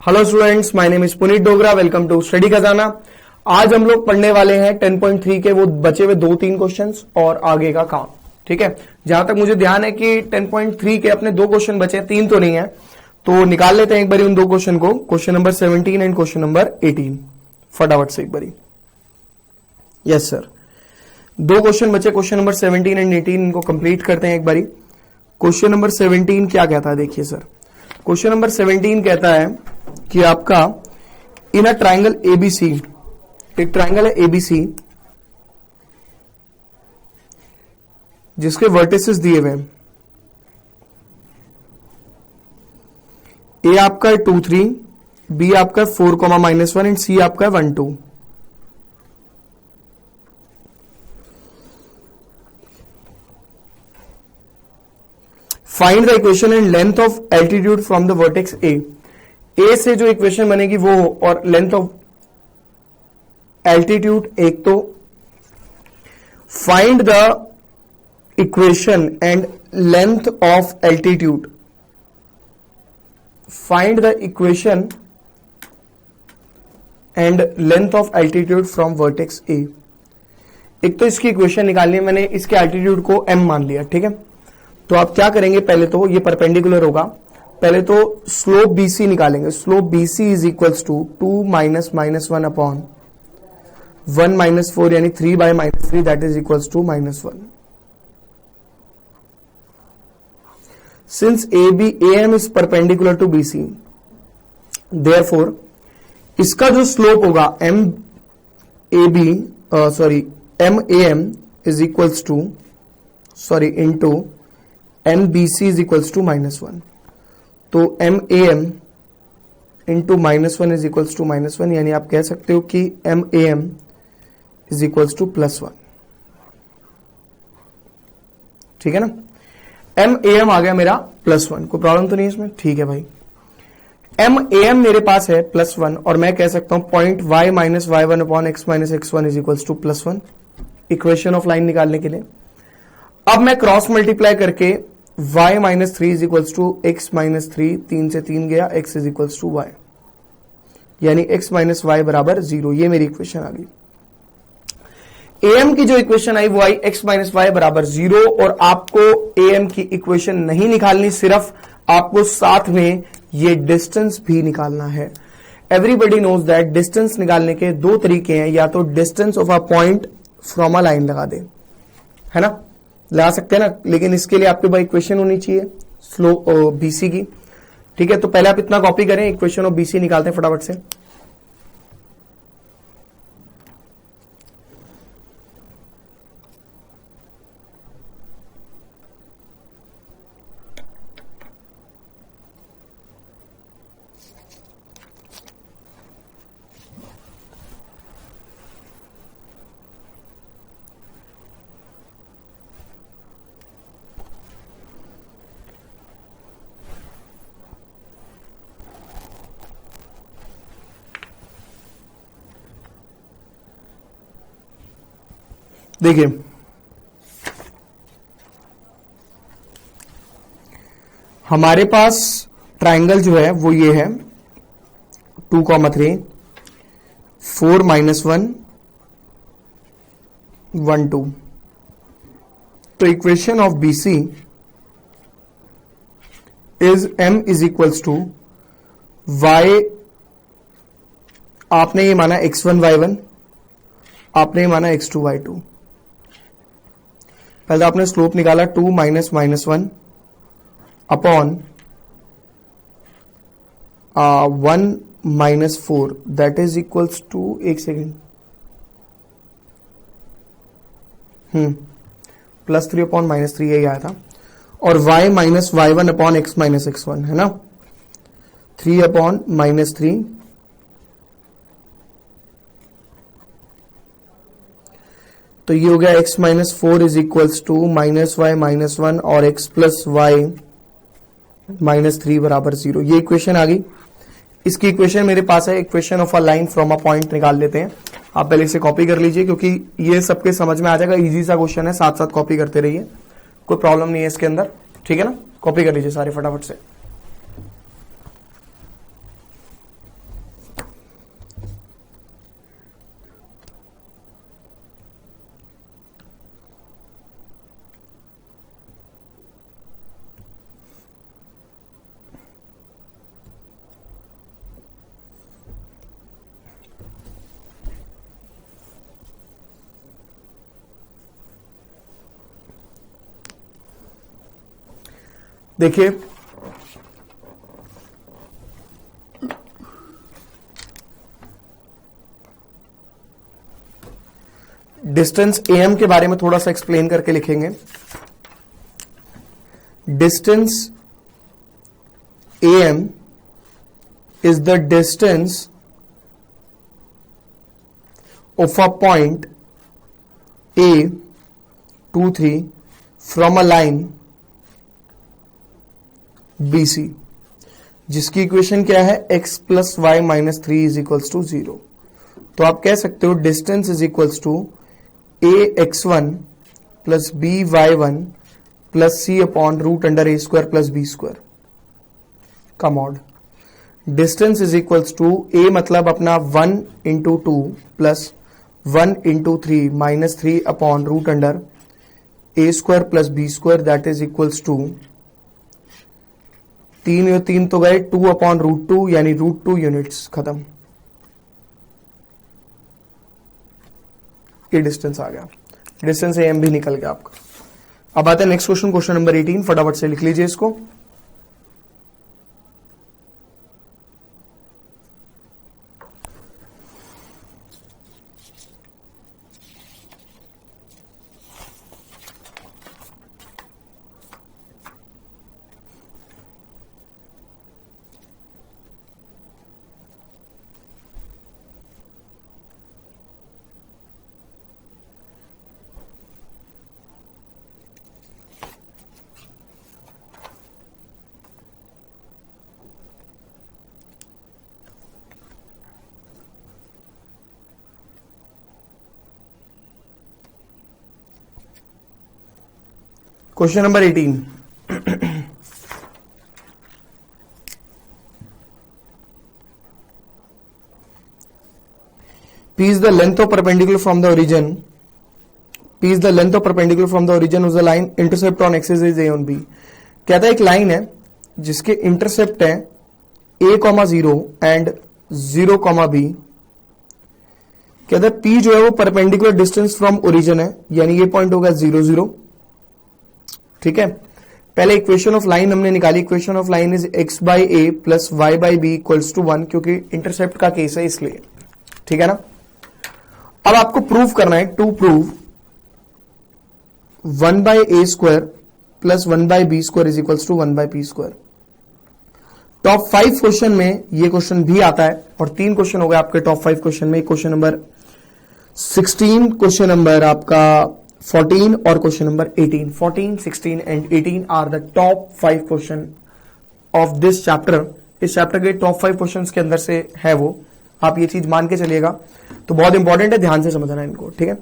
Hello students, my name is Puneet Dogra. Welcome to study Khazana. आज हम लोग पढ़ने वाले हैं 10.3 के वो बचे हुए 2-3 क्वेश्चंस और आगे का काम। ठीक है, जहां तक मुझे ध्यान है कि 10.3 के अपने 2 क्वेश्चन बचे हैं, 3 तो नहीं है, तो निकाल लेते हैं एक बारी उन 2 क्वेश्चन को। Question number 17 and question number 18 फटाफट से एक बारी। यस सर, 2 क्वेश्चन बचे, क्वेश्चन नंबर 17 एंड 18, इनको कंप्लीट करते हैं एक बारी। क्वेश्चन नंबर 17 क्या कहता है, देखिए सर। क्वेश्चन नंबर 17 कहता है कि आपका इन अ ट्राइंगल एबीसी, एक ट्राइंगल है एबीसी जिसके वर्टिसेस दिए हुए हैं। ए आपका है 2 3, बी आपका है 4, -1 एंड सी आपका है 1 2। Find the equation and length of altitude from the vertex A. A से जो इक्वेशन बनेगी वो और लेंथ ऑफ एल्टीट्यूड। एक तो find the equation and length of altitude, find the equation and length of altitude from vertex ए। एक तो इसकी इक्वेशन निकालनी है, मैंने इसके एल्टीट्यूड को m मान लिया। ठीक है, तो आप क्या करेंगे, पहले तो ये परपेंडिकुलर होगा, पहले तो स्लोप BC निकालेंगे। Slope BC is equals to 2 -1 upon 1 -4 यानी 3/-3 that is equals to -1। Since AM is perpendicular to BC, therefore इसका जो स्लोप होगा MAM is equals to into MBC is equals to -1। तो MAM into -1 is equals to -1, यानी आप कह सकते हो कि MAM इज इक्वल्स टू +1। ठीक है ना, MAM आ गया मेरा +1, कोई प्रॉब्लम तो नहीं इसमें। ठीक है भाई, MAM मेरे पास है +1 और मैं कह सकता हूं point y - y1 upon x - x1 is equals to +1, equation of line निकालने के लिए। अब मैं क्रॉस मल्टीप्लाई करके y - 3 is equals to x - 3, 3 से 3 गया, x is equals to y, यानी x - y बराबर 0। ये मेरी इक्वेशन आ गई। AM की जो इक्वेशन आई वो आई x - y बराबर 0। और आपको AM की इक्वेशन नहीं निकालनी, सिर्फ आपको साथ में ये डिस्टेंस भी निकालना है। एवरीबडी नोज दैट डिस्टेंस निकालने के 2 तरीके हैं, या तो distance of a point from a line लगा दे, है ना, लगा सकते हैं ना, लेकिन इसके लिए आपके पास इक्वेशन होनी चाहिए स्लोप BC की। ठीक है, तो पहले आप इतना कॉपी करें, इक्वेशन ऑफ BC निकालते हैं फटाफट से। देखिए, हमारे पास ट्राइंगल जो है वो ये है 2, 3, 4 - 1 1 2। तो equation of BC is M is equals to y, आपने ये माना x1 y1, आपने ये माना x2 y2। पहले आपने स्लोप निकाला 2 - -1 upon 1 - 4 that is equals to, एक सेकेंड, +3 अपॉन -3 यही आया था, और y - y1 upon x - x1, है ना, 3 अपॉन -3, तो ये हो गया x - 4 is equals to -y - 1 और x + y - 3 बराबर 0। ये इक्वेशन आ गई। इसकी इक्वेशन मेरे पास है, equation of a line from a point निकाल लेते हैं। आप पहले इसे कॉपी कर लीजिए, क्योंकि ये सबके समझ में आ जाएगा, इजी सा क्वेश्चन है, साथ साथ कॉपी करते रहिए, कोई प्रॉब्लम नहीं है इसके अंदर। ठीक है ना, कॉपी कर लीजिए सारे फटाफट से। देखिए डिस्टेंस AM के बारे में थोड़ा सा एक्सप्लेन करके लिखेंगे। Distance AM is the distance of a point A 2 3 from a line BC, जिसकी इक्वेशन क्या है x plus y minus 3 is equals to 0। तो आप कह सकते हो distance is equals to ax1 plus by1 plus c upon root under a square plus b square का mod. Distance is equals to a मतलब अपना 1 into 2 plus 1 into 3 minus 3 upon root under a square plus b square that is equals to 3 तो गए 2 upon root 2 यानी root 2 units, खत्म। ये distance आ गया, distance AM भी निकल गया आपका। अब आते हैं नेक्स्ट क्वेश्चन, क्वेश्चन नंबर 18, फटाफट से लिख लीजिए इसको। Question number 18, P is the length of perpendicular from the origin. P is the length of perpendicular from the origin of the line intercept on axis is A on B. कहता है एक line है जिसके intercept है A, 0 and 0, B। कहता है P जो है वो परपेंडिकुलर डिस्टेंस फ्रॉम ओरिजिन है, यानी ये पॉइंट होगा 0, 0। ठीक है, पहले इक्वेशन ऑफ लाइन हमने निकाली। Equation of line is x by a plus y by b equals to 1, क्योंकि इंटरसेप्ट का केस है इसलिए। ठीक है ना। अब आपको प्रूव करना है, to prove 1 by a square plus 1 by b square is equals to 1 by p square. Top 5 question में ये क्वेश्चन भी आता है, और 3 क्वेश्चन हो गए आपके टॉप 5 क्वेश्चन में। क्वेश्चन नंबर 16, क्वेश्चन नंबर आपका 14 और question number 18। 14, 16 and 18 are the top 5 question of this chapter. इस चैप्टर के टॉप 5 क्वेश्चंस के अंदर से है वो, आप ये चीज मान के चलिएगा। तो बहुत इंपॉर्टेंट है, ध्यान से समझना है इनको। ठीक है,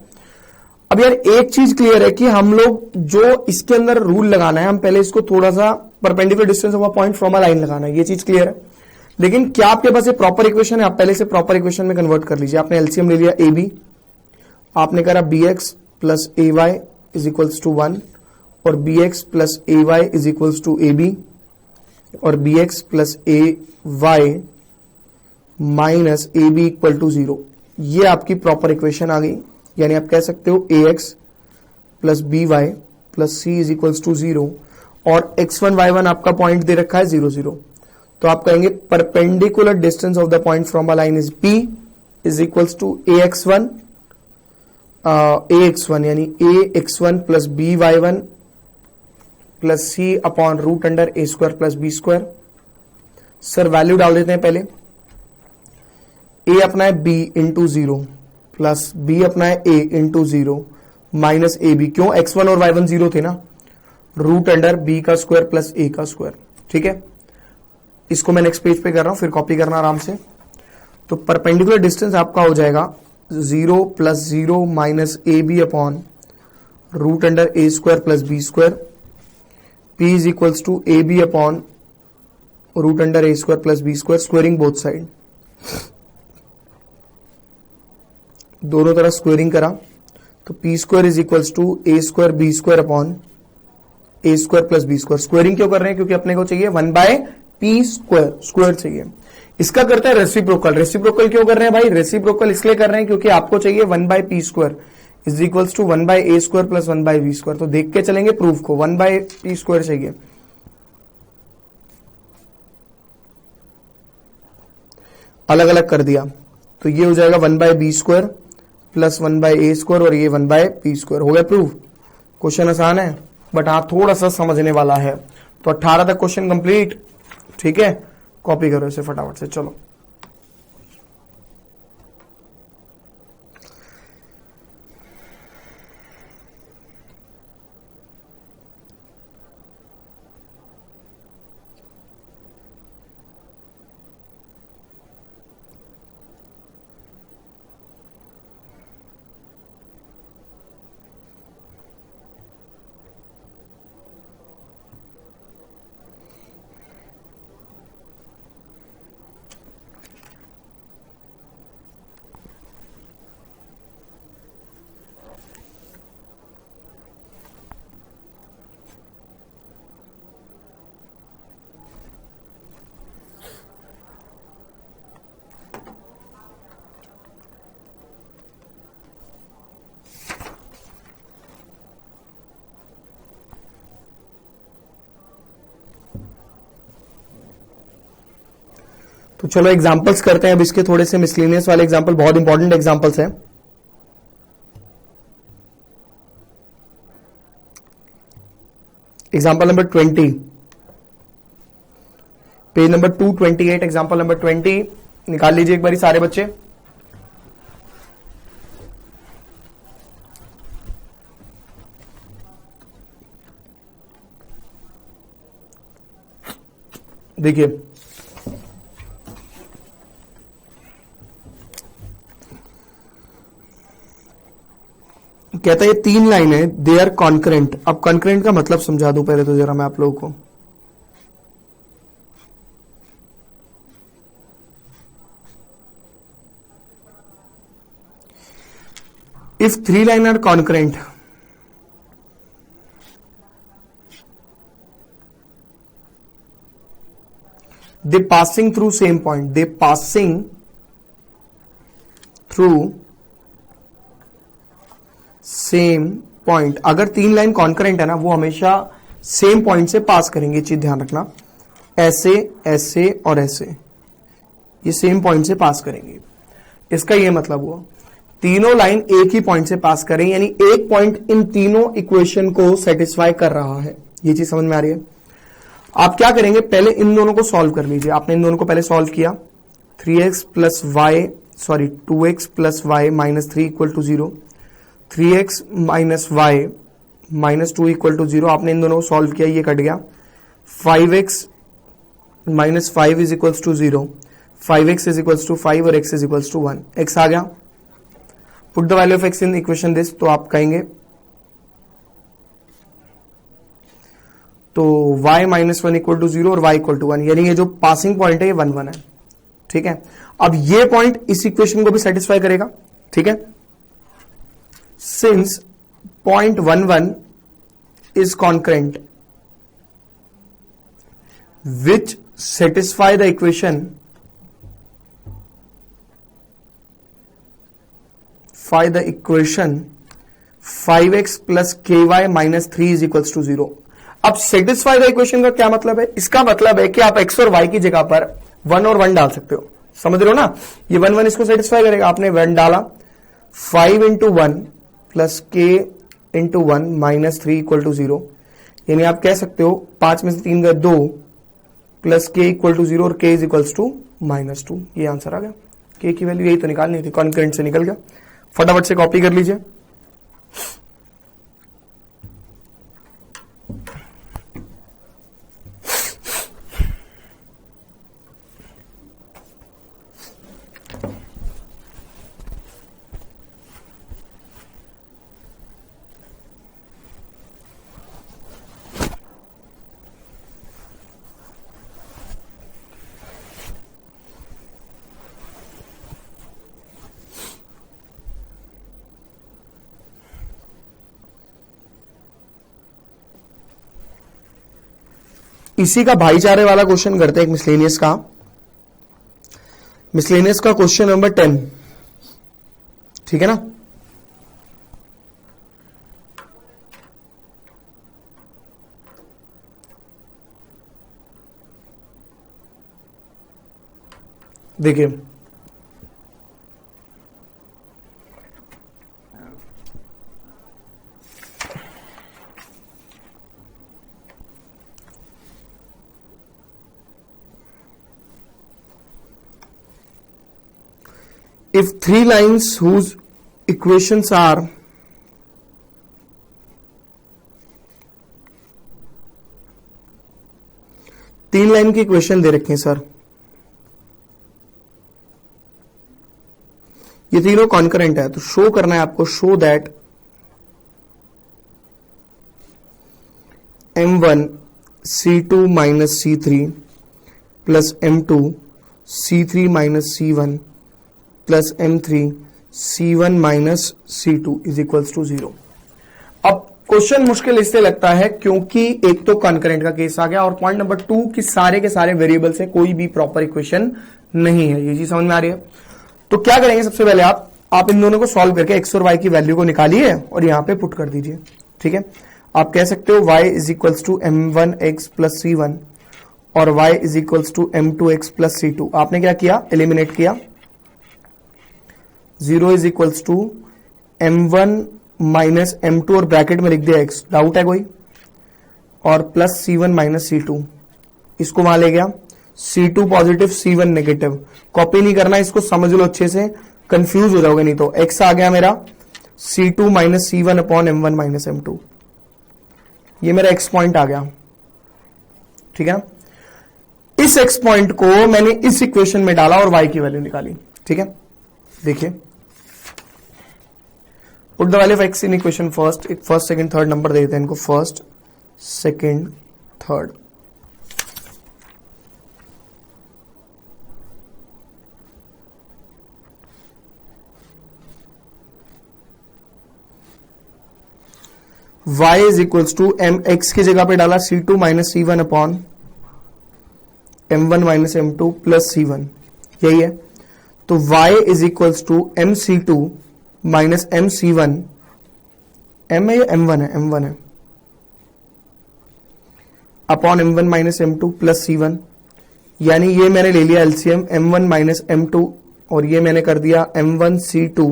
अब यार एक चीज क्लियर है कि हम लोग जो इसके अंदर रूल लगाना है, हम पहले इसको थोड़ा सा perpendicular distance of a point from a line लगाना है, ये चीज क्लियर है। लेकिन क्या आपके पास ये प्रॉपर इक्वेशन है? आप पहले से प्रॉपर इक्वेशन में कन्वर्ट कर लीजिए। आपने एलसीएम ले लिया AB, आपने करा bx plus a y is equals to 1 और bx plus a y is equals to AB और bx plus a y minus AB equal to 0। ये आपकी प्रॉपर इक्वेशन आ गई, यानी आप कह सकते हो ax plus b y plus c is equals to 0 और x1 y1 आपका पॉइंट दे रखा है 0, 0। तो आप कहेंगे perpendicular distance of the point from a line is P is equals to ax1 यानी ax1 plus b y one plus c upon root under a square plus b square. Sir value डाल देते हैं पहले। a अपना है b into 0 plus b अपना है a into 0 minus a b. क्यों? x1 और y1 0 थे ना, रूट अंडर b का स्क्वायर प्लस a का स्क्वायर। ठीक है, इसको मैं नेक्स्ट पेज पे कर रहा हूं, फिर कॉपी करना आराम से। तो परपेंडिकुलर डिस्टेंस आपका हो जाएगा 0 plus 0 minus a b upon root under a square plus b square. P is equals to a b upon root under a square plus b square, squaring both side. दोनों तरफ squaring करा तो P square is equals to a square b square upon a square plus b square. Squaring क्यों कर रहे हैं? क्योंकि अपने को चाहिए 1 बाय पी स्क्वायर, स्क्वायर चाहिए। इसका करता है रेसिप्रोकल। रेसिप्रोकल क्यों कर रहे हैं भाई? रेसिप्रोकल इसलिए कर रहे हैं क्योंकि आपको चाहिए 1 by p square is equals to 1 by a square plus 1 by b square. तो देख के चलेंगे प्रूफ को, 1 बाय पी स्क्वायर चाहिए। अलग अलग कर दिया तो ये हो जाएगा 1/b² प्लस 1/a² और ये 1/p²। हो गया प्रूफ। क्वेश्चन आसान है बट हाँ थोड़ा सा समझने वाला है। तो 18 तक क्वेश्चन कंप्लीट। ठीक है, कॉपी करो इसे फटाफट से। चलो तो चलो एग्जांपल्स करते हैं अब इसके, थोड़े से मिसलिनियस वाले एग्जांपल, बहुत इंपॉर्टेंट एग्जांपल्स हैं। Example number 20, page number 228, example number 20 निकाल लीजिए एक बारी सारे बच्चे। देखिए कहता है ये 3 लाइन है, दे आर कॉन्करेंट। अब कॉन्करेंट का मतलब समझा दूं पहले तो जरा मैं आप लोगों को। If 3 line are concurrent, they passing through same point, they passing through same point। अगर 3 लाइन कॉन्करेंट है ना, वो हमेशा सेम पॉइंट से पास करेंगे, चीज ध्यान रखना। ऐसे ऐसे और ऐसे ये सेम पॉइंट से पास करेंगे। इसका ये मतलब हुआ तीनों लाइन एक ही पॉइंट से पास करें, यानी एक पॉइंट इन तीनों इक्वेशन को सेटिस्फाई कर रहा है। ये चीज समझ में आ रही है। आप क्या करेंगे, पहले इन दोनों को सॉल्व कर लीजिए। आपने इन दोनों को पहले सॉल्व किया। 2x plus y minus 3 equal to 0, 3x minus y minus 2 equal to 0। आपने इन दोनों को सॉल्व किया, ये कट गया। 5x minus 5 is equals to 0, 5x is equals to 5 और x is equals to 1। x आ गया। Put the value of x in equation this, तो आप कहेंगे तो y माइनस 1 इक्वल टू 0 और y इक्वल टू 1, यानी ये जो पासिंग पॉइंट है ये 1 1 है। ठीक है, अब ये पॉइंट इस इक्वेशन को भी सेटिस्फाई करेगा। ठीक है, since point 1 1 is concurrent which satisfy the equation 5x plus ky minus 3 is equals to 0। अब सेटिस्फाई द इक्वेशन का क्या मतलब है? इसका मतलब है कि आप x और y की जगह पर 1 और 1 डाल सकते हो। समझ रहे हो ना? ये 1 1 इसको सेटिस्फाई करेगा। आपने 1 डाला, 5 into 1 plus k into 1 minus 3 equal to 0, यानी आप कह सकते हो 5 में से 3 गए 2 प्लस k इक्वल टू 0 और k is equals to minus 2। ये आंसर आ गया। k की वैल्यू यही तो निकालनी थी, कॉन्करेंट से निकल गया। फटाफट से कॉपी कर लीजिए। इसी का भाईचारे वाला क्वेश्चन करते हैं, एक मिसलेनियस का। मिसलेनियस का क्वेश्चन नंबर 10। ठीक है ना? देखिए if three lines whose equations are तीन लाइन की इक्वेशन दे रखे हैं सर, ये तीनों कॉन्करेंट है, तो शो करना है आपको, show that m1 c2 minus c3 plus m2 c3 minus c1 plus m3 c1 minus c2 is equals to 0। अब क्वेश्चन मुश्किल इससे लगता है क्योंकि एक तो कॉन्करेंट का केस आ गया और पॉइंट नंबर 2 कि सारे के सारे वेरिएबल से कोई भी प्रॉपर इक्वेशन नहीं है। ये चीज समझ में आ रही है? तो क्या करेंगे, सबसे पहले आप इन दोनों को सॉल्व करके एक्स और वाई की वैल्यू को निकालिए और यहां पे पुट कर दीजिए। ठीक है, आप कह सकते हो y is equals to m1x plus c1 और y is equals to m2x plus c2। आपने क्या किया, एलिमिनेट किया। 0 is equals to m1 minus m2 और ब्रैकेट में लिख दिया x, डाउट है कोई, और प्लस c1 माइनस c2, इसको वहां ले गया। c2 positive c1 negative, copy नहीं करना, इसको समझ लो अच्छे से, कंफ्यूज हो जाओगे नहीं तो। x आ गया मेरा c2 minus c1 upon m1 minus m2, ये मेरा x पॉइंट आ गया। ठीक है ना, इस x पॉइंट को मैंने इस इक्वेशन में डाला और y की वैल्यू निकाली। ठीक है, देखिए, put the value of x in equation first, first second third number दे देते हैं इनको, first second third. y is equals to m x की जगह पे डाला c2 minus c1 upon m1 minus m2 plus c1, यही है। तो y is equals to mc2 minus mc1, m है या m1 है, m1 है, upon m1 minus m2 plus c1, यानी ये मैंने ले लिया एलसीएम m1 माइनस m2 और ये मैंने कर दिया m1 c2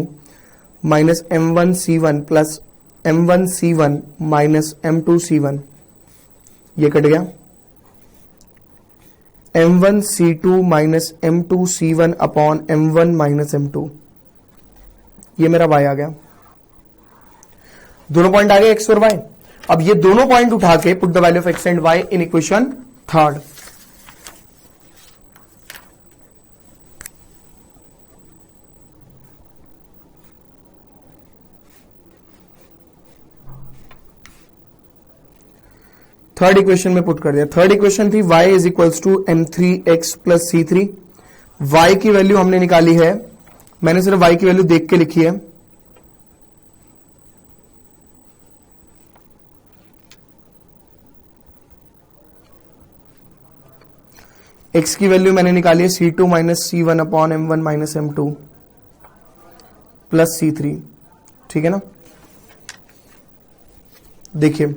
minus m1 c1 plus m1 c1 minus m2 c1, ये कट गया। m1 c2 minus m2 c1 upon m1 minus m2, ये मेरा y आ गया। दोनों पॉइंट आ गए x और y। अब ये दोनों पॉइंट उठा के put the value of x and y in equation third. Third equation में पुट कर दिया। थर्ड इक्वेशन थी y is equals to m3x plus c3। y की वैल्यू हमने निकाली है, मैंने सिर्फ y की वैल्यू देख के लिखी है। x की वैल्यू मैंने निकाली है c2 minus c1 upon m1 minus m2 plus c3। ठीक है ना, देखिए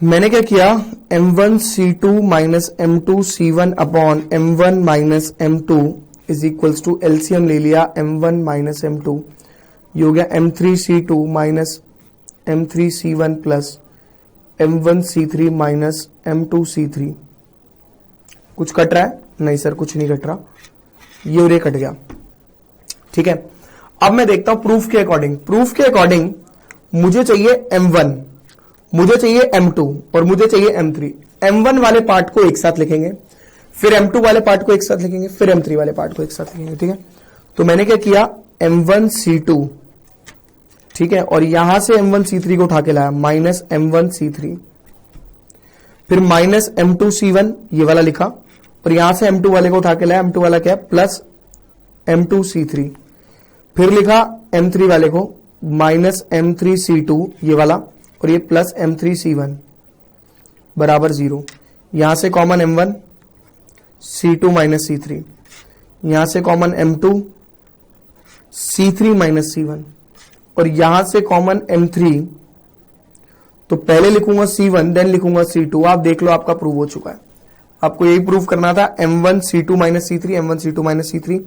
मैंने क्या किया, m1 c2 minus m2 c1 upon m1 minus m2 is equals to LCM ले लिया m1 माइनस m2, ये हो गया m3 c2 minus m3 c1 plus m1 c3 minus m2 c3। कुछ कट रहा है? नहीं सर, कुछ नहीं कट रहा, ये और ये कट गया। ठीक है, अब मैं देखता हूं प्रूफ के अकॉर्डिंग। प्रूफ के अकॉर्डिंग मुझे चाहिए m1, मुझे चाहिए m2 और मुझे चाहिए m3। m1 वाले पार्ट को एक साथ लिखेंगे, फिर m2 वाले पार्ट को एक साथ लिखेंगे, फिर m3 वाले पार्ट को एक साथ लिखेंगे। ठीक है, तो मैंने क्या किया, m1 c2, ठीक है, और यहां से m1 c3 को उठा के लाया, माइनस m1 c3, फिर माइनस m2 c1 ये वाला लिखा, और यहां से m2 वाले को उठा के लाया, m2 वाला क्या, प्लस m2 c3, फिर लिखा m3 वाले को माइनस m3 c2 ये वाला, और ये प्लस m3 c1 बराबर 0। यहां से common m1 c2 minus c3, यहां से common m2 c3 minus c1, और यहां से कॉमन m3, तो पहले लिखूंगा c1 देन लिखूंगा c2। आप देख लो, आपका प्रूव हो चुका है। आपको यही प्रूव करना था, m1 c2 minus c3, m1 c2 minus c3,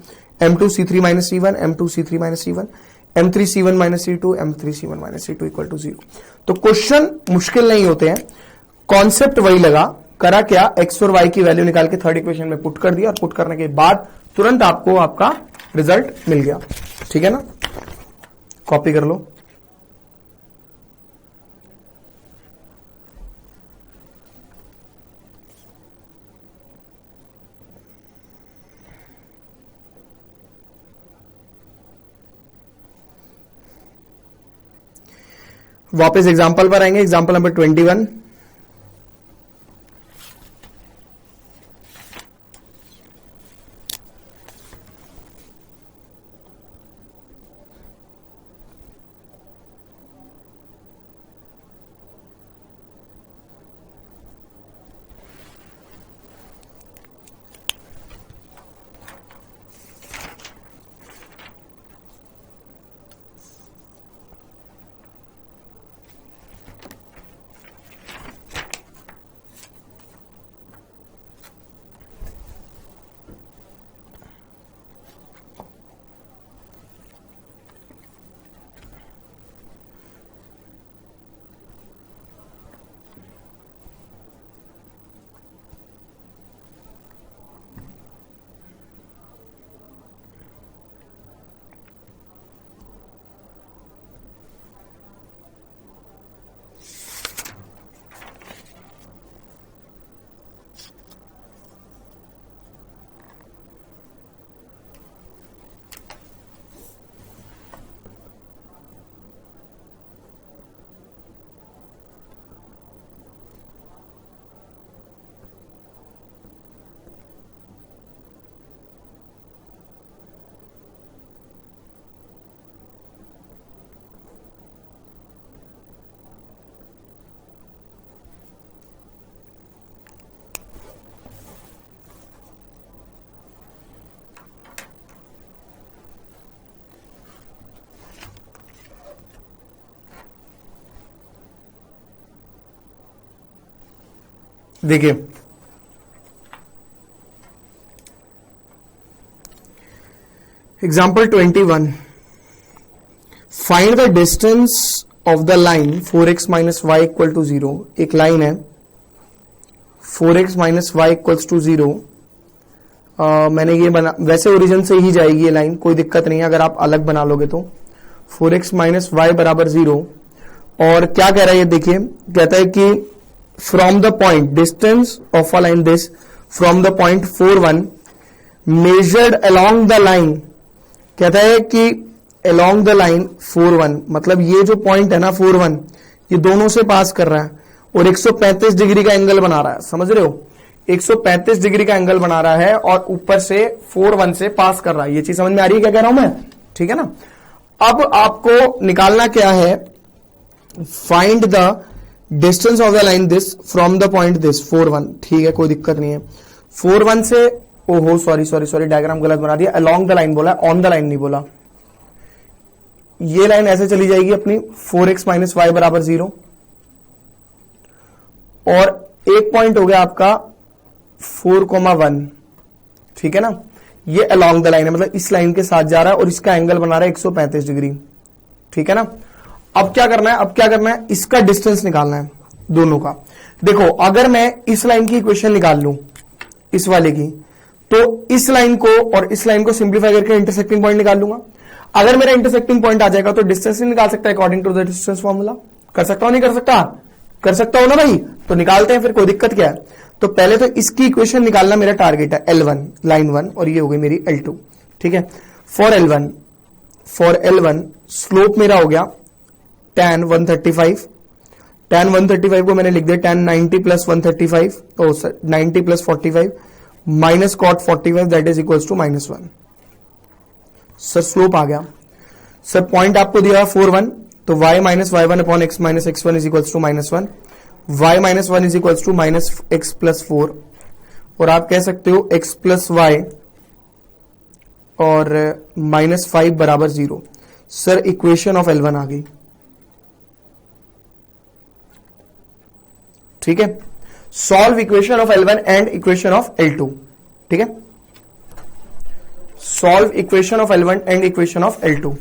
m2 c3 minus c1, m2 c3 minus c1, m3 c1 minus c2, m3 c1 minus c2 equal to 0। तो क्वेश्चन मुश्किल नहीं होते हैं, कॉन्सेप्ट वही लगा। करा क्या, एक्स और वाई की वैल्यू निकाल के थर्ड इक्वेशन में पुट कर दिया, और पुट करने के बाद तुरंत आपको आपका रिजल्ट मिल गया। ठीक है ना, कॉपी कर लो। वापस एग्जांपल पर आएंगे, एग्जांपल नंबर 21। देखिए example 21, find the distance of the line 4x minus y equal to 0। एक लाइन है 4x minus Y equals to 0। मैंने ये बना, वैसे ओरिजिन से ही जाएगी ये लाइन, कोई दिक्कत नहीं है अगर आप अलग बना लोगे तो। 4x माइनस वाई बराबर 0। और क्या कह रहा है ये देखिए, कहता है कि from the point distance of a line this from the point 4 1 measured along the line. कहता है कि अलोंग द लाइन 4 1, मतलब ये जो पॉइंट है ना 4 1, ये दोनों से पास कर रहा है और 135 डिग्री का एंगल बना रहा है। समझ रहे हो, 135 डिग्री का एंगल बना रहा है और ऊपर से 4 1 से पास कर रहा है। ये चीज समझ में आ रही है क्या कह रहा हूं मैं? ठीक है ना। अब आपको निकालना क्या है, find the distance of the line this from the point this 4 1। ठीक है, कोई दिक्कत नहीं है। 4 1 से, ओहो सॉरी डायग्राम गलत बना दिया, अलोंग द लाइन बोला, ऑन द लाइन नहीं बोला। ये लाइन ऐसे चली जाएगी अपनी 4x माइनस वाई बराबर 0 और एक पॉइंट हो गया आपका 4,1। ठीक है ना, ये अलोंग द लाइन है, मतलब इस लाइन के साथ जा रहा है और इसका एंगल बना रहा है 135 डिग्री। ठीक है ना। अब क्या करना है, अब क्या करना है, इसका डिस्टेंस निकालना है दोनों का। देखो अगर मैं इस लाइन की इक्वेशन निकाल लूं, इस वाले की, तो इस लाइन को और इस लाइन को सिंप्लीफाई करके इंटरसेक्टिंग पॉइंट निकाल लूंगा। अगर मेरा इंटरसेक्टिंग पॉइंट आ जाएगा तो डिस्टेंस नहीं निकाल सकता according to the distance formula. कर सकता हूं नहीं कर सकता? कर सकता हूं ना भाई, तो निकालते हैं फिर, कोई दिक्कत क्या है। तो पहले तो इसकी इक्वेशन निकालना मेरा टारगेट है, L1 लाइन 1 और ये हो गई मेरी L2। ठीक है, फॉर L1 स्लोप मेरा हो गया tan 135। tan 135 को मैंने लिख दिया tan 90 plus 135, 90 plus 45 minus cot 45 that is equals to -1। Sir slope आ गया। सर पॉइंट आपको दिया 4 1, तो y minus y one upon x minus x one is equals to -1, y minus one is equals to minus x plus 4, और आप कह सकते हो x प्लस वाई और -5 बराबर 0। सर इक्वेशन ऑफ L1 आ गई। ठीक है, solve equation of L1 and equation of L2। ठीक है, solve equation of L1 and equation of L2।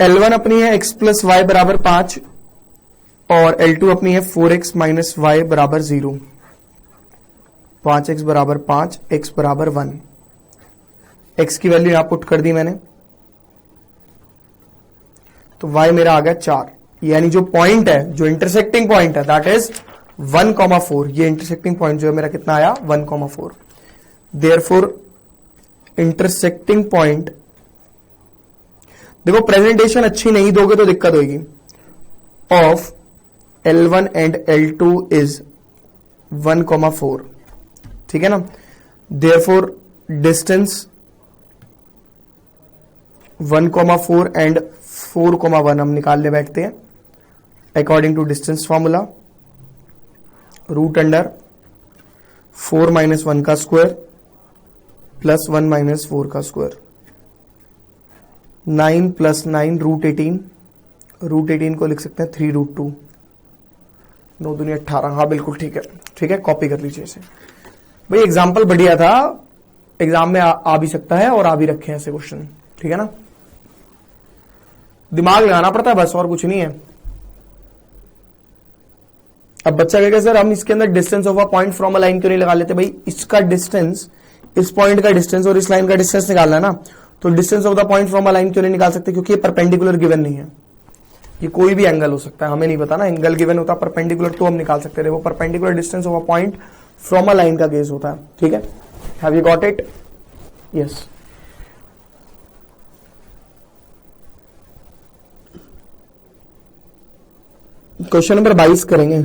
L1 अपनी है x प्लस वाई बराबर 5 और L2 अपनी है 4x माइनस वाई बराबर 0। 5x बराबर 5, x बराबर 1। x की वैल्यू यहां पुट कर दी मैंने, तो y मेरा आ गया 4। यानी जो पॉइंट है, जो इंटरसेक्टिंग पॉइंट है, दैट इज 1,4। ये इंटरसेक्टिंग पॉइंट जो है मेरा कितना आया, 1,4। देयरफॉर इंटरसेक्टिंग पॉइंट, देखो प्रेजेंटेशन अच्छी नहीं दोगे तो दिक्कत होगी, of L1 and L2 is 1,4। ठीक है ना। देयरफॉर डिस्टेंस 1,4 एंड 4,1 हम निकालने बैठते हैं according to distance formula. Root under 4 minus 1 का स्क्वायर प्लस 1 माइनस 4 का स्क्वायर। 9 plus 9 root 18। रूट 18 को लिख सकते हैं 3 रूट 2। 9 दूनी 18। हाँ बिल्कुल ठीक है, ठीक है, कॉपी कर लीजिए इसे। भाई एग्जाम्पल बढ़िया था, एग्जाम में आ भी सकता है और आ भी रखे हैं ऐसे क्वेश्चन। ठीक है ना, दिमाग लगाना पड़ता है बस, और कुछ नहीं है। अब बच्चा कहेगा सर हम इसके अंदर distance of a point from a line क्यों नहीं लगा लेते? भाई इसका डिस्टेंस, इस पॉइंट का डिस्टेंस और इस लाइन का डिस्टेंस निकालना है ना, तो distance of the point from a line क्यों नहीं निकाल सकते? क्योंकि ये परपेंडिकुलर गिवन नहीं है, ये कोई भी एंगल हो सकता है, हमें नहीं पता ना। एंगल गिवन होता परपेंडिकुलर तो हम निकाल सकते थे, वो perpendicular distance of a point from a line का केस होता है। ठीक है, have you got it? Yes. Question number 22 करेंगे।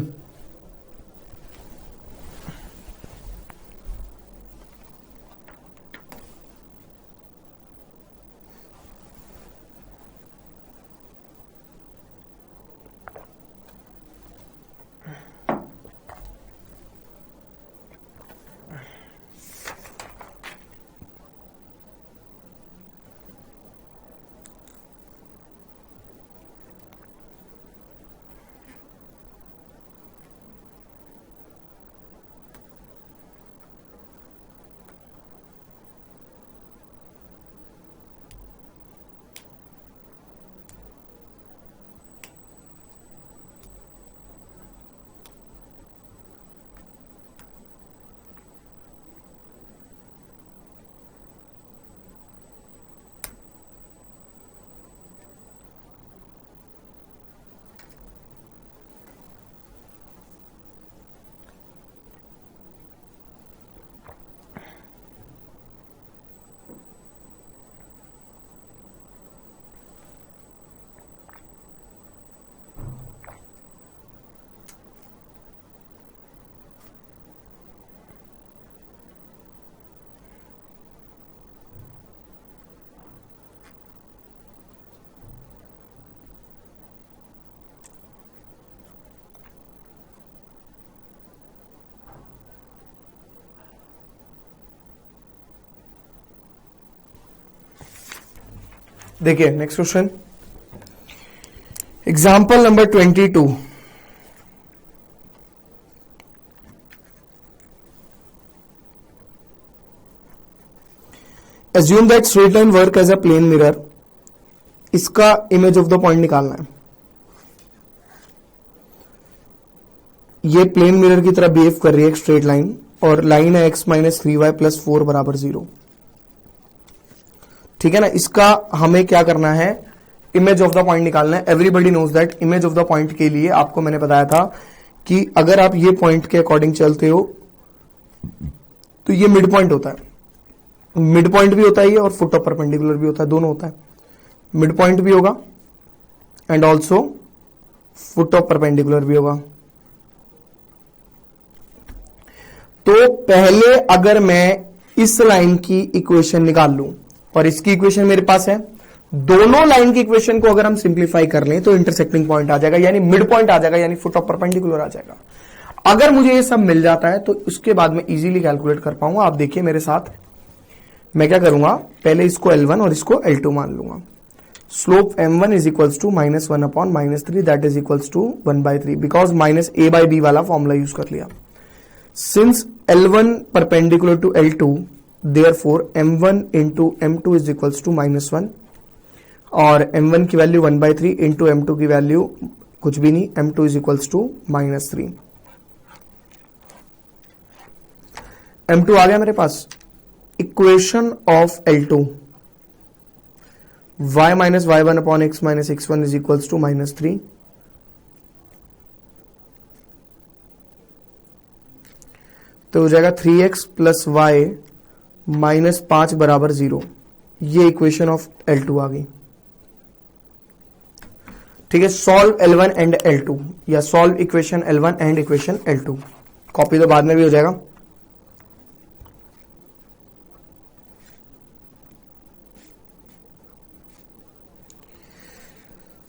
देखिए next question, example number 22। Assume that straight line work as a plane mirror। इसका इमेज ऑफ द पॉइंट निकालना है। ये प्लेन मिरर की तरह बिहेव कर रही है एक स्ट्रेट लाइन, और लाइन है x माइनस 3y प्लस 4 बराबर 0। ठीक है ना, इसका हमें क्या करना है, इमेज ऑफ द पॉइंट निकालना है। Everybody knows that image of the point के लिए आपको मैंने बताया था कि अगर आप ये पॉइंट के अकॉर्डिंग चलते हो तो ये मिड पॉइंट होता है। मिड पॉइंट भी होता है ये, और फुट ऑफ परपेंडिकुलर भी होता है, दोनों होता है। मिड पॉइंट भी होगा and also foot of perpendicular भी होगा। तो पहले अगर मैं इस लाइन की इक्वेशन निकाल लूं, और इसकी इक्वेशन मेरे पास है, दोनों लाइन की इक्वेशन को अगर हम सिंप्लीफाई कर लें तो इंटरसेक्टिंग पॉइंट आ जाएगा, यानी मिड पॉइंट आ जाएगा, यानी फुट ऑफ परपेंडिकुलर आ जाएगा। अगर मुझे ये सब मिल जाता है तो उसके बाद मैं इजीली कैलकुलेट कर पाऊंगा। आप देखिए मेरे साथ, मैं क्या करूंगा, पहले इसको L1 और इसको L2 मान लूंगा। Slope M1 is equals to -1 upon -3, that is equals to 1/3, because -a/b वाला फॉर्मूला यूज कर लिया। Since L1 perpendicular to L2, therefore M1 into M2 is equals to -1, और m1 की वैल्यू 1/3 इंटू m2 की value कुछ भी नहीं, m2 is equals to -3। m2 आ गया मेरे पास। Equation of L2 y minus y1 upon x minus x1 is equals to -3। तो हो जाएगा 3x प्लस वाई माइनस 5 बराबर 0। ये इक्वेशन ऑफ L2 आ गई। ठीक है, सॉल्व L1 एंड L2 या solve equation L1 and equation L2। Copy तो बाद में भी हो जाएगा।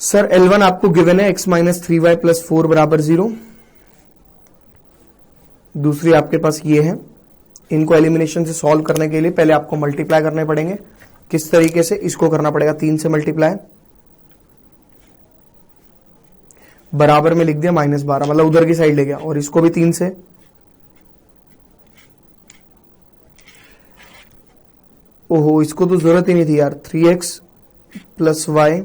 सर L1 आपको गिवन है x माइनस 3y प्लस 4 बराबर 0। दूसरी आपके पास ये है। इनको एलिमिनेशन से सॉल्व करने के लिए पहले आपको मल्टीप्लाई करने पड़ेंगे। किस तरीके से? इसको करना पड़ेगा 3 से मल्टीप्लाई, बराबर में लिख दिया -12, मतलब उधर की साइड ले गया, और इसको भी 3 से। ओहो, इसको तो जरूरत ही नहीं थी यार। 3x प्लस वाई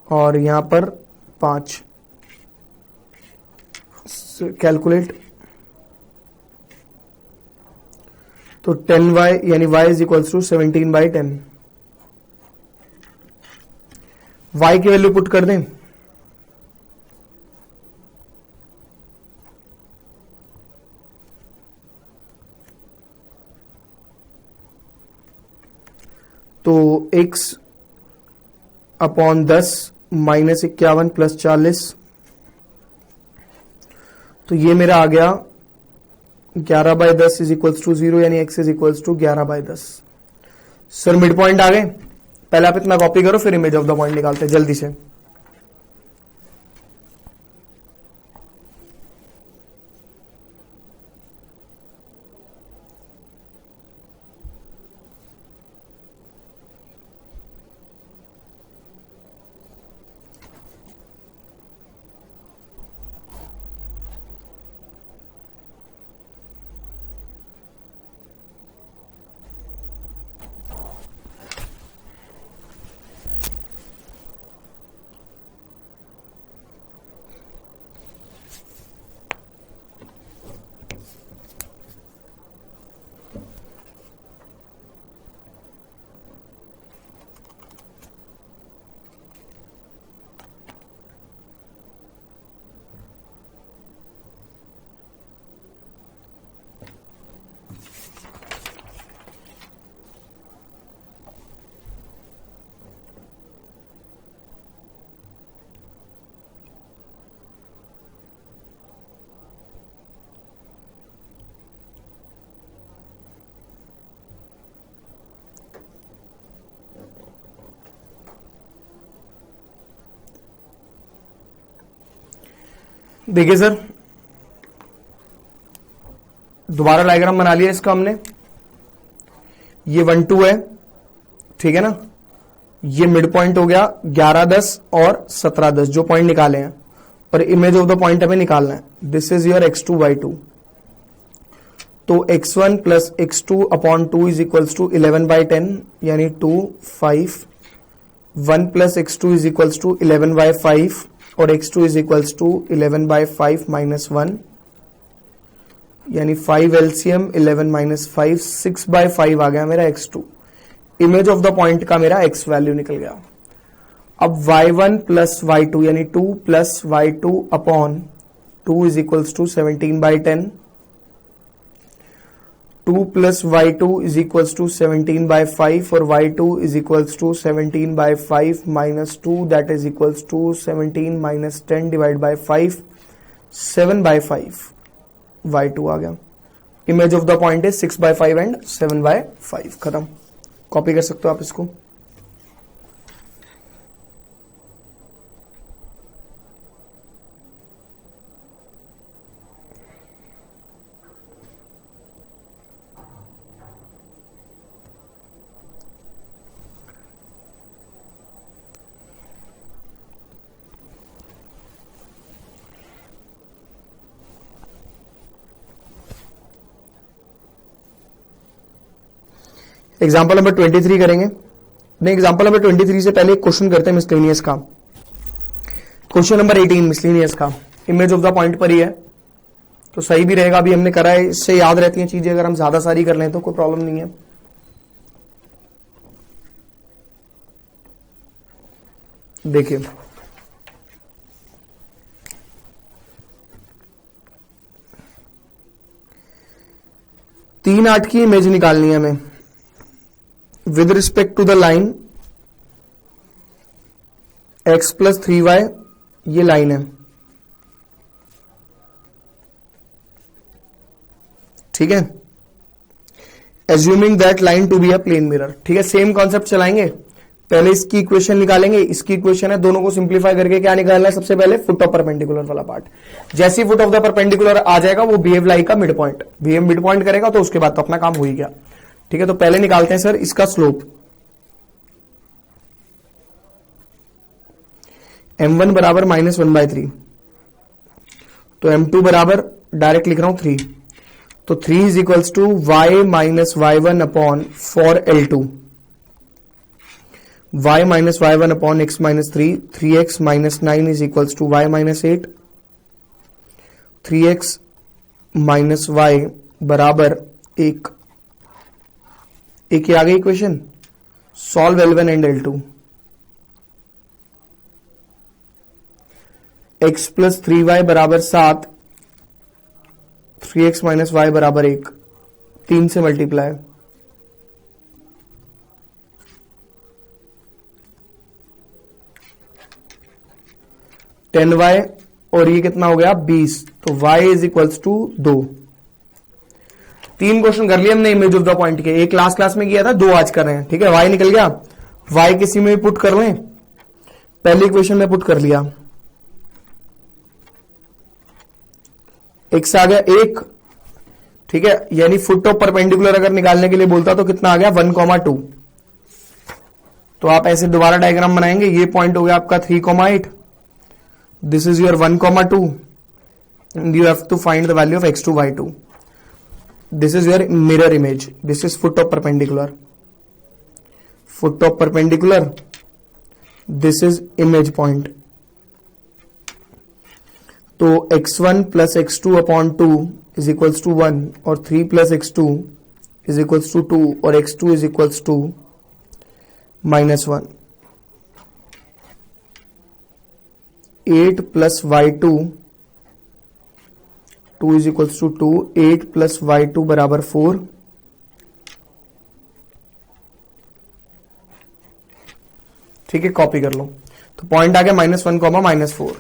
और यहां पर 5। कैलकुलेट, तो 10y यानी y is equals to 17/10। y की वैल्यू पुट कर दें। तो x अपॉन 10 माइनस 51 प्लस 40, तो ये मेरा आ गया 11/10 इज इक्वल्स टू 0, यानी x is equals to 11/10। Sir mid point आ गए। पहले आप इतना कॉपी करो, फिर इमेज ऑफ द पॉइंट निकालते हैं जल्दी से। देखिए सर, दोबारा डायग्राम बना लिया इसका हमने। ये 1 2 है, ठीक है ना। ये मिड पॉइंट हो गया 11-10 और 17-10 जो पॉइंट निकाले हैं, और इमेज ऑफ द पॉइंट हमें निकालना है। This is your x2 y2। तो x1 plus x2 upon 2 is equals to 11/10 यानी 2 5। 1 plus x2 is equals to 11/5 और x2 is equals to 11/5 minus 1 यानी 5 एलसीएम 11 माइनस 5 6/5 आ गया मेरा x2। Image of the point का मेरा x वैल्यू निकल गया। अब y1 प्लस y2 यानी 2 plus y2 upon 2 is equals to 17/10। 2 plus y2 is equals to 17/5 और y2 is equals to 17/5 minus 2 that is equals to 17 minus 10 divide by 5 7/5 y2 आ गया। Image of the point is 6/5 and 7/5। खत्म। Copy कर सकते हो आप इसको। Example number 23 करेंगे। अपने एग्जांपल नंबर 23 से पहले एक क्वेश्चन करते हैं मिसलेनियस का। क्वेश्चन नंबर 18 मिसलेनियस का, इमेज ऑफ द पॉइंट पर ही है तो सही भी रहेगा। अभी हमने करा है, इससे याद रहती हैं चीजें, अगर हम ज्यादा सारी कर लें तो कोई प्रॉब्लम नहीं है। देखिए तीन 8 की इमेज निकालनी है हमें with respect to the line x plus 3y, ये लाइन है, ठीक है। Assuming that line to be a plane mirror, ठीक है। सेम कॉन्सेप्ट चलाएंगे, पहले इसकी इक्वेशन निकालेंगे, इसकी इक्वेशन है, दोनों को सिंप्लीफाई करके क्या निकालना है, सबसे पहले फुट ऑफ परपेंडिकुलर वाला पार्ट। जैसे ही फुट ऑफ द परपेंडिकुलर आ जाएगा वो बीएफ लाई का mid point, BF mid point करेगा तो उसके बाद तो अपना काम हो ही गया, ठीक है। तो पहले निकालते हैं सर इसका स्लोप, m1 बराबर -1/3, तो m2 बराबर डायरेक्ट लिख रहा हूं 3, तो 3 is equals to y minus y1 upon 4L2, y minus y1 upon x minus 3, 3x minus 9 is equals to y minus 8, 3x minus y बराबर 1। एक आ गई equation, solve L1 and L2, x plus 3y बराबर 7, 3x minus y बराबर 1, 3 से multiply, y और ये कितना हो गया 20, तो y is equals to 2। 3 question कर लिए हमने इमेज ऑफ द पॉइंट के, एक लास्ट क्लास में किया था, 2 आज कर रहे हैं, ठीक है। y निकल गया, y किसी में भी पुट कर लें, पहली इक्वेशन में पुट कर लिया, x आ गया 1, ठीक है। यानी फुट ऑफ परपेंडिकुलर अगर निकालने के लिए बोलता तो कितना आ गया 1,2। तो आप ऐसे दोबारा डायग्राम बनाएंगे, ये पॉइंट हो गया आपका 3,8, this is your 1,2 and you have to find the value of x2 y2। This is your mirror image, this is foot of perpendicular, foot of perpendicular, this is image point. तो x1 plus x2 upon 2 is equals to 1 और 3 plus x2 is equals to 2 और x2 is equals to -1। 8 plus y2, 2 is equals to 2, 8 plus y2 बराबर 4, ठीक है। Copy कर लो, तो point आ गया -1, -4।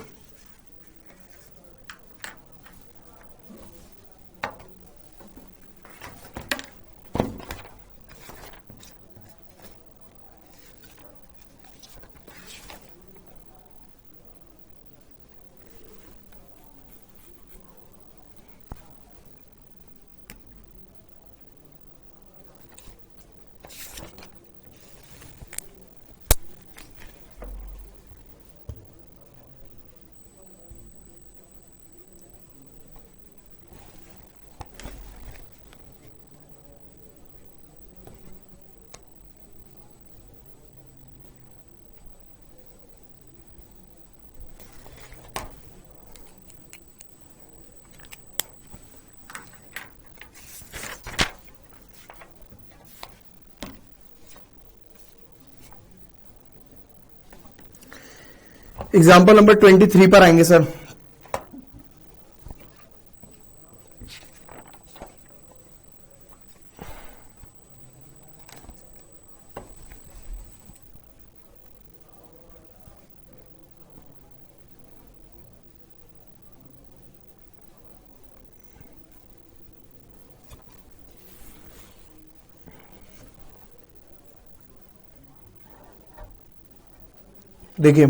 एग्जाम्पल नंबर 23 पर आएंगे सर। देखिए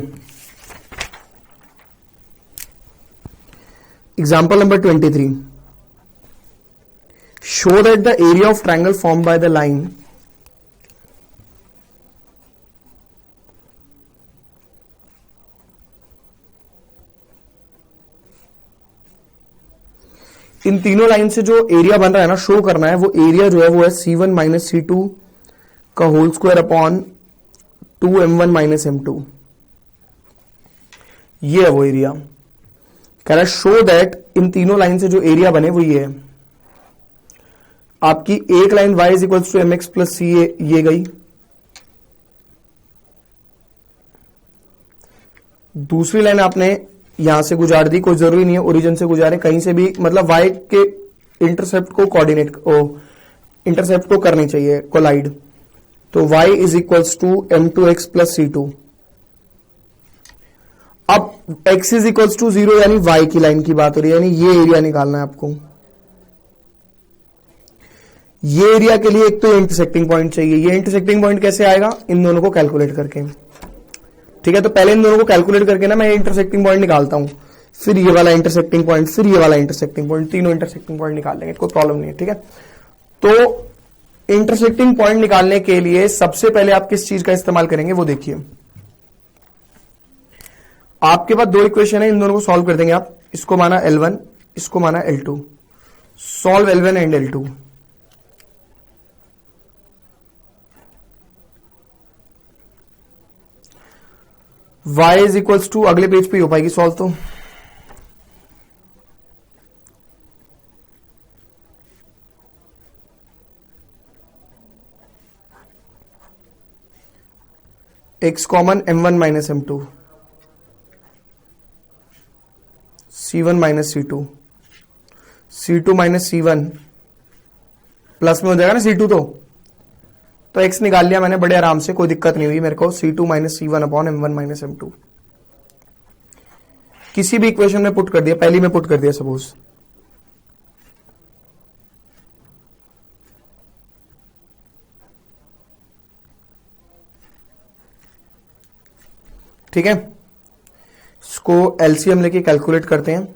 example number 23, show that the area of triangle formed by the line इन तीनों लाइन से जो एरिया बन रहा है ना, शो करना है, वो एरिया जो है वो है C1 माइनस C2 का whole square upon 2m1 minus m2, ये है वो एरिया। कह रहा है शो दैट इन तीनों लाइन से जो एरिया बने वो ये है। आपकी एक line y is equals to mx plus c ये गई, दूसरी लाइन आपने यहां से गुजार दी, कोई जरूरी नहीं है ओरिजिन से गुजारे, कहीं से भी, मतलब y के इंटरसेप्ट को कोऑर्डिनेट इंटरसेप्ट को करनी चाहिए कोलाइड, तो y is equals to m2x plus c2। अब x इज इक्वल्स टू 0 यानी y की लाइन की बात हो रही है, यानी ये एरिया निकालना है आपको। ये एरिया के लिए एक तो इंटरसेक्टिंग पॉइंट चाहिए, ये इंटरसेक्टिंग पॉइंट कैसे आएगा, इन दोनों को कैलकुलेट करके। ठीक है, तो पहले इन दोनों को कैलकुलेट करके ना मैं इंटरसेक्टिंग पॉइंट निकालता हूं, फिर ये वाला इंटरसेक्टिंग पॉइंट, फिर ये वाला इंटरसेक्टिंग पॉइंट, तीनों इंटरसेक्टिंग पॉइंट निकाल लेंगे, कोई प्रॉब्लम नहीं है। ठीक है, तो इंटरसेक्टिंग पॉइंट निकालने के लिए सबसे पहले आप किस चीज का इस्तेमाल करेंगे वो देखिए। आपके पास दो इक्वेशन है, इन दोनों को सॉल्व कर देंगे आप, इसको माना L1, इसको माना L2, solve L1 and L2। y is equals to, अगले पेज पे ही हो पाएगी सॉल्व, तो x common m1 minus m2, c1 minus c2, c2 minus c1 plus में हो जाएगा ना c2, तो x निकाल लिया मैंने बड़े आराम से, कोई दिक्कत नहीं हुई मेरे को। c2 minus c1 upon m1 minus m2 किसी भी इक्वेशन में पुट कर दिया, पहली में पुट कर दिया सपोज। ठीक है, इसको एलसीएम लेके कैलकुलेट करते हैं।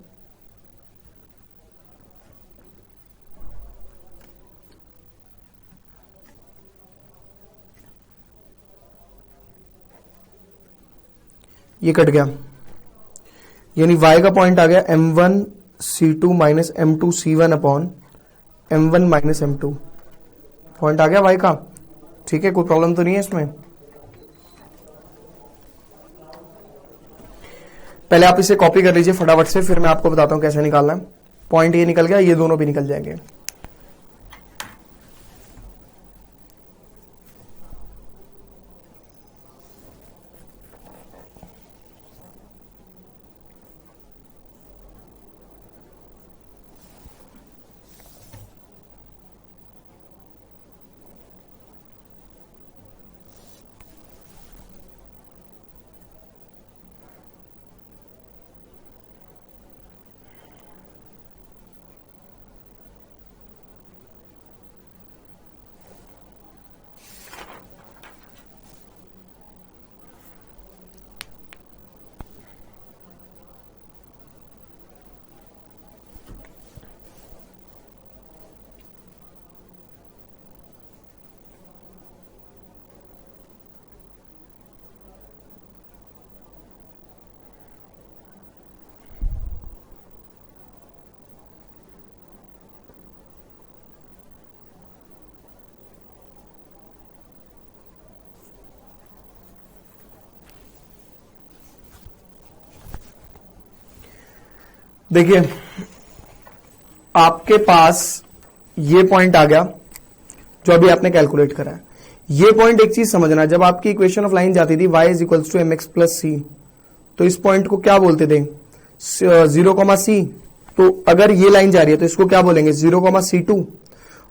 ये कट गया, यानी y का पॉइंट आ गया m1 c2 minus m2 c1 upon m1 minus m2, point आ गया y का। ठीक है, कोई प्रॉब्लम तो नहीं है इसमें। पहले आप इसे कॉपी कर लीजिए फटाफट से, फिर मैं आपको बताता हूं कैसे निकालना है। पॉइंट ये निकल गया, ये दोनों भी निकल जाएंगे। देखिए आपके पास ये पॉइंट आ गया जो अभी आपने कैलकुलेट करा है। ये पॉइंट एक चीज समझना, जब आपकी इक्वेशन ऑफ लाइन जाती थी y is equals to mx plus c, तो इस पॉइंट को क्या बोलते थे, 0,c। तो अगर ये लाइन जा रही है तो इसको क्या बोलेंगे, 0,c2,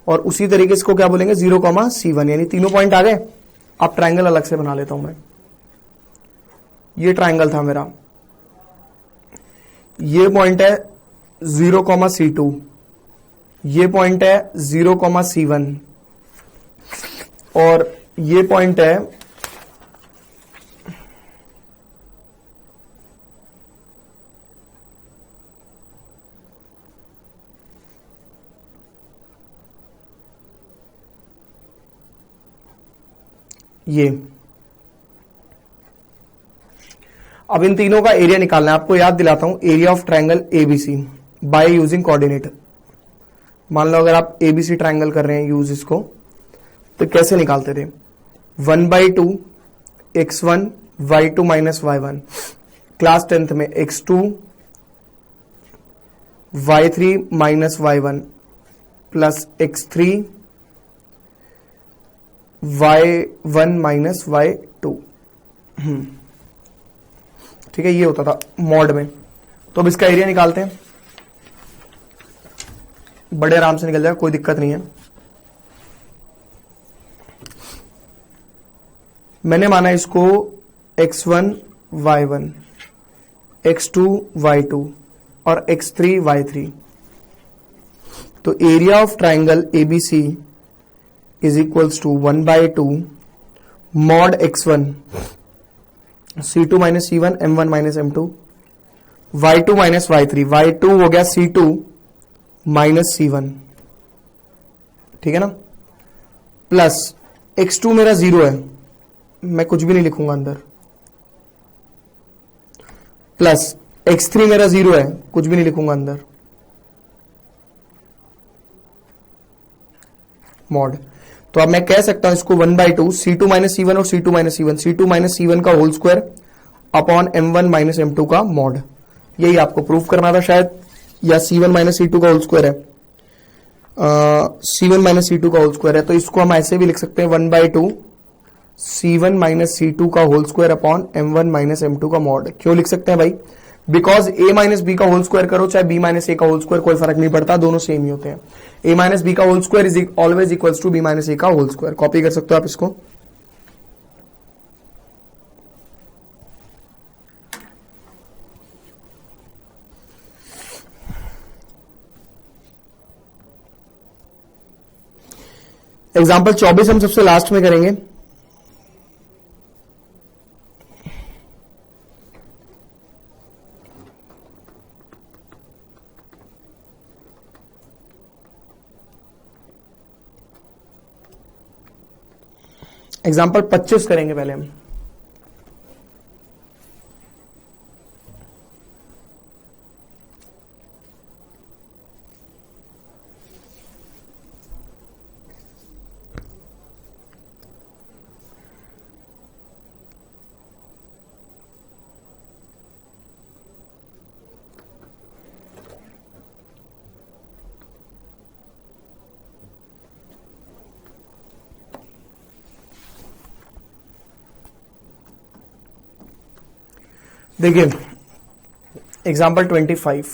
और उसी तरीके से इसको क्या बोलेंगे, 0,c1, यानी तीनों पॉइंट आ गए। अब ट्राइंगल अलग से बना लेता हूं मैं। ये ट्राइंगल था मेरा, ये पॉइंट है 0,c2, ये पॉइंट है 0,c1, और ये पॉइंट है ये। अब इन तीनों का एरिया निकालना है। आपको याद दिलाता हूं, area of triangle ABC by using coordinate. मान लो अगर आप एबीसी ट्रायंगल कर रहे हैं यूज इसको, तो कैसे निकालते थे, 1/2 x1 y2 minus y1, class 10th में x2 y3 minus y1 plus x3 y1 minus y2। ठीक है, ये होता था मॉड में। तो अब इसका एरिया निकालते हैं, बड़े आराम से निकल जाएगा, कोई दिक्कत नहीं है। मैंने माना इसको x1 y1, x2 y2 और x3 y3। तो area of triangle ABC is equals to 1/2 mod x1 C2 minus C1 M1 minus M2 y2 minus y3, y2 हो गया C2 माइनस C1, ठीक है ना, प्लस x2 मेरा 0 है, मैं कुछ भी नहीं लिखूंगा अंदर, प्लस x3 मेरा 0 है, कुछ भी नहीं लिखूंगा अंदर, मॉड। तो अब मैं कह सकता हूं इसको 1/2 C2 माइनस C1 और C2 minus C1, C2 minus C1 का whole square upon M1 minus M2 का मॉड। यही आपको प्रूफ करना था शायद, या C1 माइनस C2 का होल स्क्वायर है, C1 माइनस C2 का होल स्क्वायर है। तो इसको हम ऐसे भी लिख सकते हैं 1/2 C1 माइनस C2 का whole square upon M1 minus M2 का मॉड। क्यों लिख सकते हैं भाई? बिकॉज A माइनस बी का होल स्क्वायर करो चाहे B माइनस ए का होल स्क्वायर, कोई फर्क नहीं पड़ता, दोनों सेम ही होते हैं। A माइनस बी का whole square is always equals to B minus A का होल स्क्वायर। कॉपी कर सकते हो आप इसको। एग्जाम्पल 24 हम सबसे लास्ट में करेंगे। एग्जाम्पल 25 करेंगे पहले हम। देखिए एग्जाम्पल 25,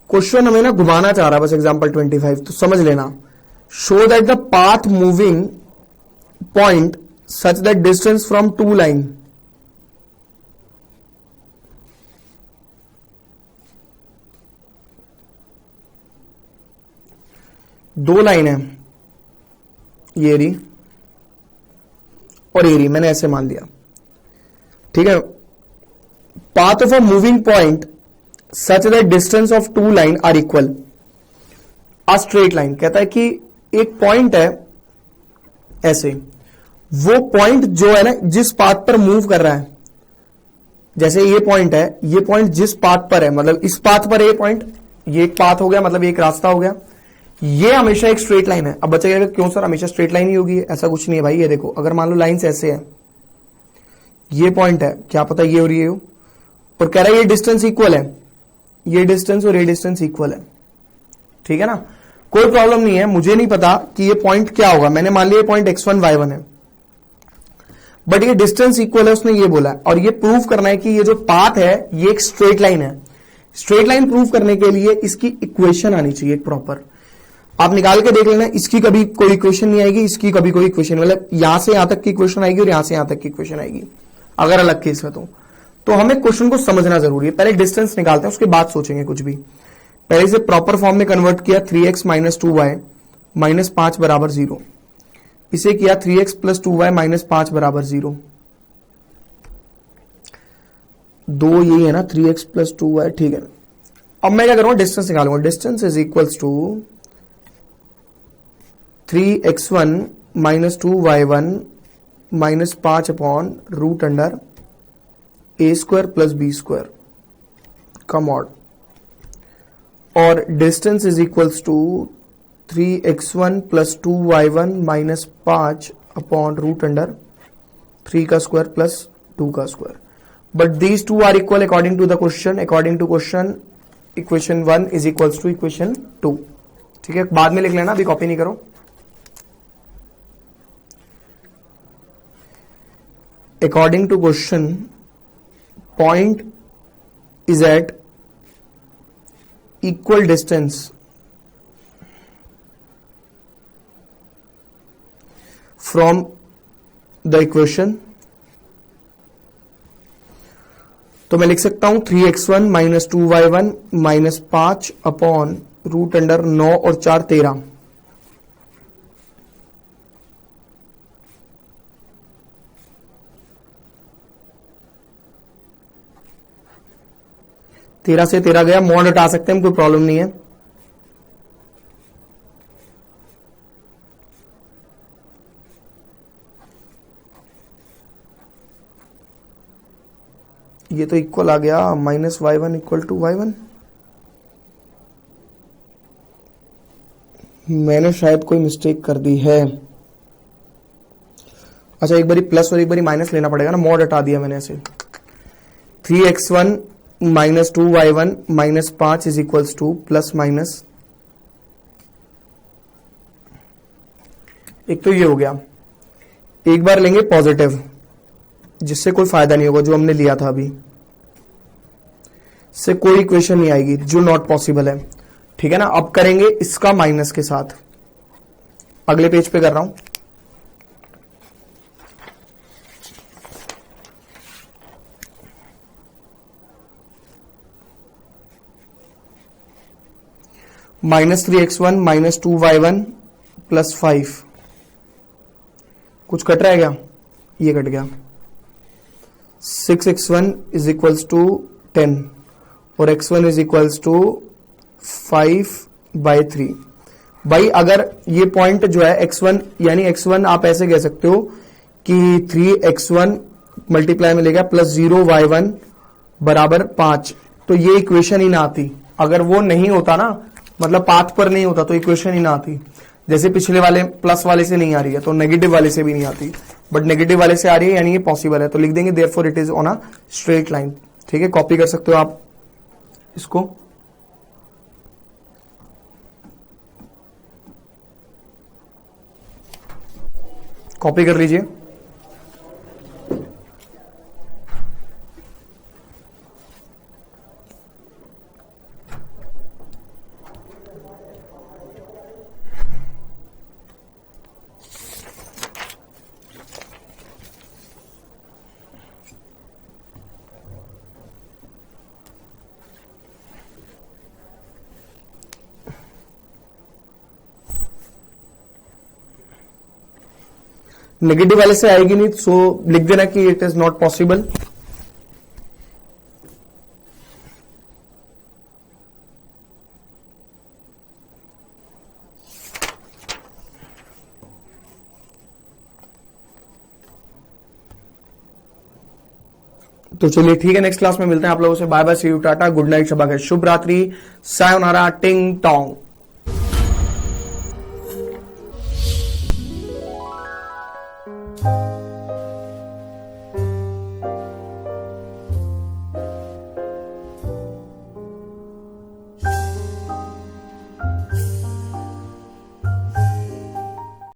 क्वेश्चन हमें ना घुमाना चाह रहा है बस। एग्जाम्पल 25 तो समझ लेना। Show that the path moving point such that distance from two line, दो लाइन है, ये रही और एरी, मैंने ऐसे मान लिया, ठीक है। Path of a moving point such that distance of two line are equal a straight line. कहता है कि एक पॉइंट है ऐसे, वो पॉइंट जो है ना जिस पाथ पर मूव कर रहा है, जैसे ये पॉइंट है, ये पॉइंट जिस पाथ पर है, मतलब इस पाथ पर ये पॉइंट, ये एक पाथ हो गया, मतलब एक रास्ता हो गया, ये हमेशा एक स्ट्रेट लाइन है। अब बच्चा कहेगा क्यों सर हमेशा स्ट्रेट लाइन ही होगी? ऐसा कुछ नहीं है भाई। ये देखो, अगर मान लो लाइंस ऐसे है, ये पॉइंट है, क्या पता ये और ये हो, और कह रहा है ये डिस्टेंस इक्वल है, ये डिस्टेंस और ये डिस्टेंस इक्वल है, ठीक है ना, कोई प्रॉब्लम नहीं है। मुझे नहीं पता कि ये पॉइंट क्या होगा, मैंने मान लिया ये पॉइंट x1 y1 है, बट ये डिस्टेंस इक्वल है, उसने ये बोला है। और ये प्रूव करना है कि ये जो पाथ है ये एक स्ट्रेट लाइन है। स्ट्रेट लाइन प्रूव करने के लिए इसकी इक्वेशन आनी चाहिए एक प्रॉपर। आप निकाल के देख लेना, इसकी कभी कोई इक्वेशन नहीं आएगी, इसकी कभी कोई इक्वेशन, मतलब यहां से यहां तक की इक्वेशन आएगी और यहां से यहां तक की इक्वेशन आएगी अगर अलग केस है तो हमें क्वेश्चन को समझना जरूरी है। पहले डिस्टेंस निकालते हैं, उसके बाद सोचेंगे कुछ भी। पहले से प्रॉपर फॉर्म में कन्वर्ट किया, 3x माइनस 2y माइनस 5 बराबर 0। इसे किया 3x प्लस 2y माइनस 5 बराबर 0। दो यही है ना, 3x प्लस 2y, ठीक है। अब मैं क्या करूंगा, डिस्टेंस निकालूंगा। Distance is equals to 3x1 minus 2y1 minus 5 upon root under a square plus b square का मॉड, और distance is equals to 3x1 plus 2y1 minus 5 upon root under 3 का स्क्वायर प्लस 2 का square. But these two are equal according to the question. According to question equation 1 is equals to equation 2. ठीक है, बाद में लिख लेना, अभी copy नहीं करो. According to question point is at equal distance from the equation. तो मैं लिख सकता हूं 3x1 minus 2y1 minus 5 upon root under 9 और 4 13. तेरह से 13 गया, मॉड हटा सकते हैं, कोई प्रॉब्लम नहीं है. ये तो इक्वल आ गया, minus y1 equal to y1. मैंने शायद कोई मिस्टेक कर दी है. अच्छा, एक बारी प्लस और एक बारी माइनस लेना पड़ेगा ना, मॉड हटा दिया मैंने ऐसे. 3x1 minus 2y1 minus 5 is equals two plus minus. एक तो ये हो गया. एक बार लेंगे पॉजिटिव, जिससे कोई फायदा नहीं होगा, जो हमने लिया था अभी से कोई इक्वेशन नहीं आएगी, जो नॉट पॉसिबल है. ठीक है ना. अब करेंगे इसका माइनस के साथ. अगले पेज पे कर रहा हूं. Minus 3x1 minus 2y1 plus 5. कुछ कट रहा है क्या? ये कट गया. 6x1 इज इक्वल्स टू 10 और x1 इज इक्वल्स टू 5/3. भाई अगर ये पॉइंट जो है x1, यानी x1 आप ऐसे कह सकते हो कि 3x1 मल्टीप्लाई में लेगा प्लस 0y1 बराबर 5. तो ये इक्वेशन ही ना आती. अगर वो नहीं होता ना, मतलब पाथ पर नहीं होता, तो इक्वेशन ही ना आती. जैसे पिछले वाले प्लस वाले से नहीं आ रही है, तो नेगेटिव वाले से भी नहीं आती. बट नेगेटिव वाले से आ रही है, यानी ये पॉसिबल है. तो लिख देंगे therefore it is on a straight line. ठीक है, कॉपी कर सकते हो आप इसको. कॉपी कर लीजिए. नेगेटिव वाले से आएगी नहीं, सो लिख देना कि इट इज नॉट पॉसिबल. तो चलिए ठीक है, नेक्स्ट क्लास में मिलते हैं आप लोगों से. Bye bye, see you, tata, good night, शबा खैर, शुभ रात्रि, सायोनारा, टिंग टोंग.